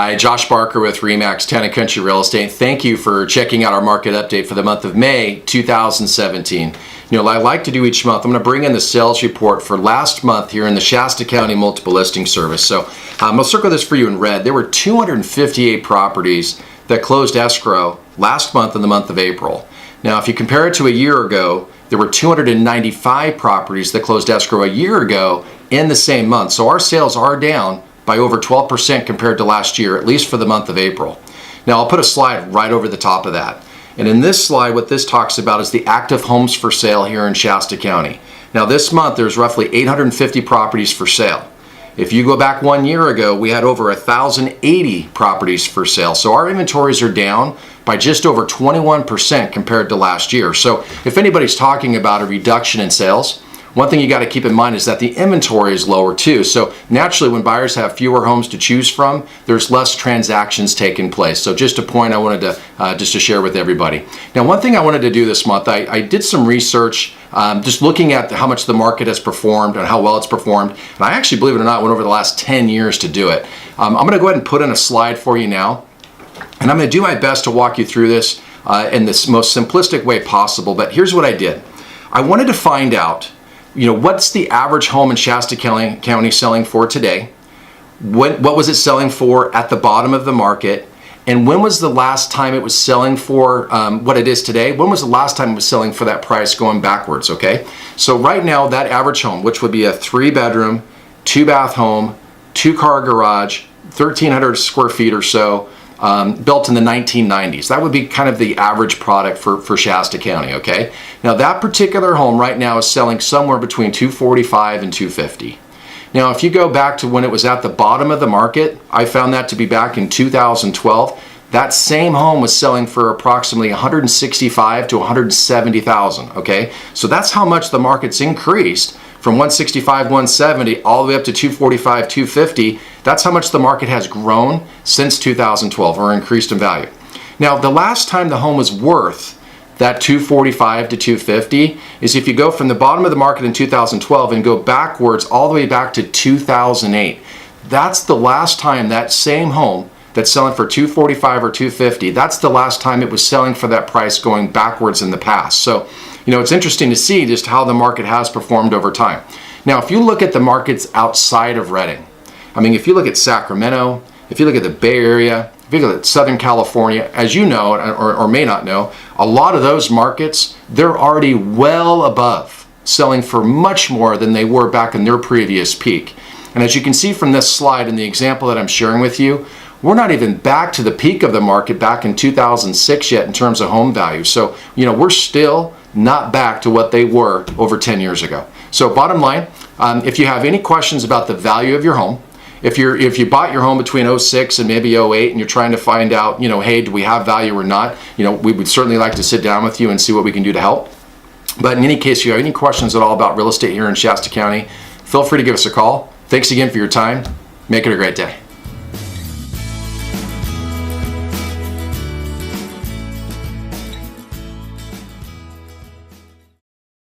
Hi, Josh Barker with RE/MAX Town & Country Real Estate. Thank you for checking out our market update for the month of May 2017. You know, I like to do each month, I'm going to bring in the sales report for last month here in the Shasta County Multiple Listing Service. So I'll circle this for you in red. There were 258 properties that closed escrow last month in the month of April. Now, if you compare it to a year ago, there were 295 properties that closed escrow a year ago in the same month. So our sales are down by over 12% compared to last year, at least for the month of April. Now, I'll put a slide right over the top of that. And in this slide, what this talks about is the active homes for sale here in Shasta County. Now, this month, there's roughly 850 properties for sale. If you go back 1 year ago, we had over 1,080 properties for sale. So our inventories are down by just over 21% compared to last year. So if anybody's talking about a reduction in sales, one thing you got to keep in mind is that the inventory is lower too. So naturally, when buyers have fewer homes to choose from, there's less transactions taking place. So just a point I wanted to share with everybody. Now, one thing I wanted to do this month, I did some research just looking at how much the market has performed and how well it's performed. And I actually, believe it or not, went over the last 10 years to do it. I'm going to go ahead and put in a slide for you now. And I'm going to do my best to walk you through this in the most simplistic way possible. But here's what I did. I wanted to find out, you know, what's the average home in Shasta County selling for today? What was it selling for at the bottom of the market? And when was the last time it was selling for what it is today? When was the last time it was selling for that price going backwards, okay? So right now, that average home, which would be a 3-bedroom, 2-bath home, 2-car garage, 1,300 square feet or so, built in the 1990s. That would be kind of the average product for Shasta County, okay? Now, that particular home right now is selling somewhere between $245 and $250. Now, if you go back to when it was at the bottom of the market, I found that to be back in 2012. That same home was selling for approximately $165,000 to $170,000, okay? So that's how much the market's increased from $165,000, $170,000 all the way up to $245,000, $250,000. That's how much the market has grown since 2012 or increased in value. Now, the last time the home was worth that $245,000 to $250,000 is if you go from the bottom of the market in 2012 and go backwards all the way back to 2008. That's the last time that same home that's selling for $245,000 or $250,000, that's the last time it was selling for that price going backwards in the past. So, you know, it's interesting to see just how the market has performed over time. Now, if you look at the markets outside of Redding, I mean, if you look at Sacramento, if you look at the Bay Area, if you look at Southern California, as you know, or may not know, a lot of those markets, they're already well above, selling for much more than they were back in their previous peak. And as you can see from this slide and the example that I'm sharing with you, we're not even back to the peak of the market back in 2006 yet in terms of home value. So, you know, we're still not back to what they were over 10 years ago. So bottom line, if you have any questions about the value of your home, if you bought your home between 06 and maybe 08 and you're trying to find out, you know, hey, do we have value or not? You know, we would certainly like to sit down with you and see what we can do to help. But in any case, if you have any questions at all about real estate here in Shasta County, feel free to give us a call. Thanks again for your time. Make it a great day.